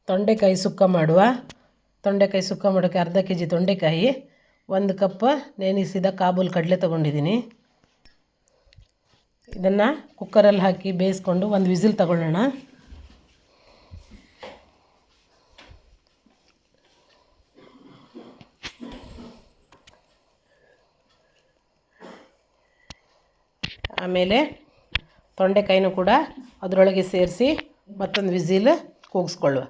ತೊಂಡೆಕಾಯಿ ಸುಕ್ಕ ಮಾಡುವ. ತೊಂಡೆಕಾಯಿ ಸುಕ್ಕ ಮಾಡೋಕ್ಕೆ ಅರ್ಧ ಕೆ ಜಿ ತೊಂಡೆಕಾಯಿ, 1 ಕಪ್ ನೆನೆಸಿದ ಕಾಬೂಲ್ ಕಡಲೆ ತೊಗೊಂಡಿದ್ದೀನಿ. ಇದನ್ನು ಕುಕ್ಕರಲ್ಲಿ ಹಾಕಿ ಬೇಯಿಸ್ಕೊಂಡು 1 ವಿಸಿಲ್ ತಗೊಳ್ಳೋಣ. ಆಮೇಲೆ ತೊಂಡೆಕಾಯಿನೂ ಕೂಡ ಅದರೊಳಗೆ ಸೇರಿಸಿ ಮತ್ತೊಂದು ವಿಸಿಲ್ ಕೂಗಿಸ್ಕೊಳ್ಳುವ.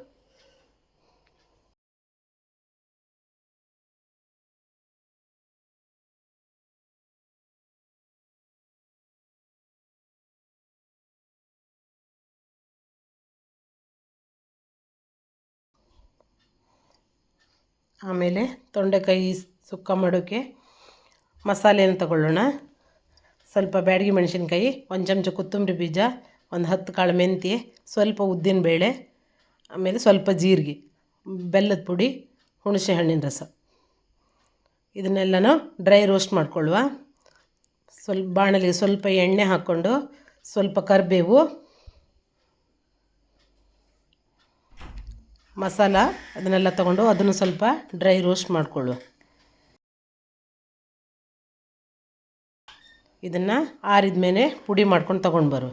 ಆಮೇಲೆ ತೊಂಡೆಕಾಯಿ ಸುಕ್ಕ ಮಾಡೋಕ್ಕೆ ಮಸಾಲೆಯನ್ನು ತಗೊಳ್ಳೋಣ. ಸ್ವಲ್ಪ ಬ್ಯಾಡಗಿ ಮೆಣಸಿನ್ಕಾಯಿ, 1 ಚಮಚ ಕೊತ್ತಂಬರಿ ಬೀಜ, 10 ಕಾಳು ಮೆಂತ್ಯ, ಸ್ವಲ್ಪ ಉದ್ದಿನಬೇಳೆ, ಆಮೇಲೆ ಸ್ವಲ್ಪ ಜೀರಿಗೆ, ಬೆಲ್ಲದ ಪುಡಿ, ಹುಣಸೆ ಹಣ್ಣಿನ ರಸ. ಇದನ್ನೆಲ್ಲನೂ ಡ್ರೈ ರೋಸ್ಟ್ ಮಾಡ್ಕೊಳ್ಳುವ. ಸ್ವಲ್ಪ ಬಾಣಲಿಗೆ ಸ್ವಲ್ಪ ಎಣ್ಣೆ ಹಾಕ್ಕೊಂಡು ಸ್ವಲ್ಪ ಕರಿಬೇವು, ಮಸಾಲ ಅದನ್ನೆಲ್ಲ ತಗೊಂಡು ಅದನ್ನು ಸ್ವಲ್ಪ ಡ್ರೈ ರೋಸ್ಟ್ ಮಾಡಿಕೊಳ್ಳುವ. ಇದನ್ನು ಆರಿದ ಮೇಲೆ ಪುಡಿ ಮಾಡ್ಕೊಂಡು ತಗೊಂಡು ಬರು.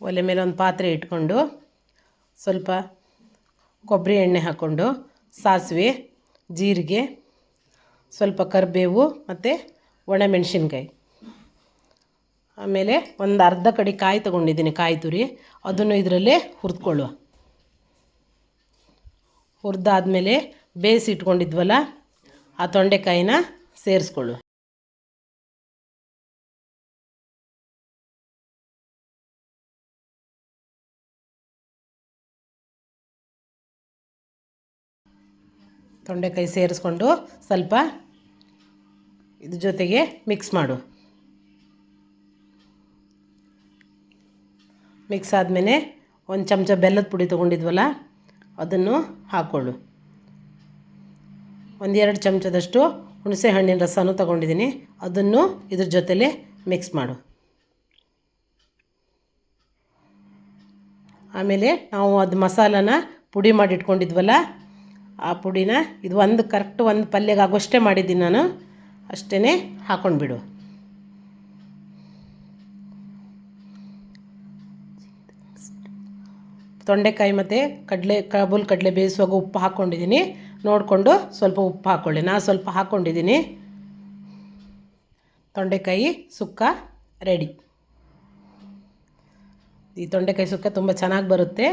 ಒಲೆ ಮೇಲೆ ಒಂದು ಪಾತ್ರೆ ಇಟ್ಕೊಂಡು ಸ್ವಲ್ಪ ಕೊಬ್ಬರಿ ಎಣ್ಣೆ ಹಾಕ್ಕೊಂಡು ಸಾಸಿವೆ, ಜೀರಿಗೆ, ಸ್ವಲ್ಪ ಕರಿಬೇವು ಮತ್ತು ಒಣಮೆಣಸಿನ್ಕಾಯಿ, ಆಮೇಲೆ ಒಂದು ಅರ್ಧ ಕಡಿ ಕಾಯಿ ತೊಗೊಂಡಿದ್ದೀನಿ, ಕಾಯಿ ತುರಿ, ಅದನ್ನು ಇದರಲ್ಲೇ ಹುರಿದುಕೊಳ್ಳುವ. ಹುರಿದಾದ್ಮೇಲೆ ಬೇಯಿಸಿ ಇಟ್ಕೊಂಡಿದ್ವಲ್ಲ ಆ ತೊಂಡೆಕಾಯಿನ ಸೇರಿಸ್ಕೊಳ್ಳುವ. ತೊಂಡೆಕಾಯಿ ಸೇರಿಸ್ಕೊಂಡು ಸ್ವಲ್ಪ ಇದ್ರ ಜೊತೆಗೆ ಮಿಕ್ಸ್ ಮಾಡು. ಮಿಕ್ಸ್ ಆದಮೇಲೆ 1 ಚಮಚ ಬೆಲ್ಲದ ಪುಡಿ ತೊಗೊಂಡಿದ್ವಲ್ಲ ಅದನ್ನು ಹಾಕ್ಕೊಳ್ಳು. 1-2 ಚಮಚದಷ್ಟು ಹುಣಸೆ ಹಣ್ಣಿನ ರಸನೂ ತೊಗೊಂಡಿದ್ದೀನಿ, ಅದನ್ನು ಇದ್ರ ಜೊತೆಲೇ ಮಿಕ್ಸ್ ಮಾಡು. ಆಮೇಲೆ ನಾವು ಅದು ಮಸಾಲನ ಪುಡಿ ಮಾಡಿ ಇಟ್ಕೊಂಡಿದ್ವಲ್ಲ ಆ ಪುಡಿನ ಇದು ಕರೆಕ್ಟ್ ಒಂದು ಪಲ್ಯಗೆ ಆಗೋಷ್ಟೇ ಮಾಡಿದ್ದೀನಿ ನಾನು, ಅಷ್ಟೇ ಹಾಕ್ಕೊಂಡ್ಬಿಡು. ತೊಂಡೆಕಾಯಿ ಮತ್ತು ಕಾಬೂಲ್ ಕಡಲೆ ಬೇಯಿಸುವಾಗ ಉಪ್ಪು ಹಾಕ್ಕೊಂಡಿದ್ದೀನಿ, ನೋಡಿಕೊಂಡು ಸ್ವಲ್ಪ ಉಪ್ಪು ಹಾಕ್ಕೊಳ್ಳಿ. ನಾನು ಸ್ವಲ್ಪ ಹಾಕ್ಕೊಂಡಿದ್ದೀನಿ. ತೊಂಡೆಕಾಯಿ ಸುಕ್ಕ ರೆಡಿ. ಈ ತೊಂಡೆಕಾಯಿ ಸುಕ್ಕ ತುಂಬ ಚೆನ್ನಾಗಿ ಬರುತ್ತೆ.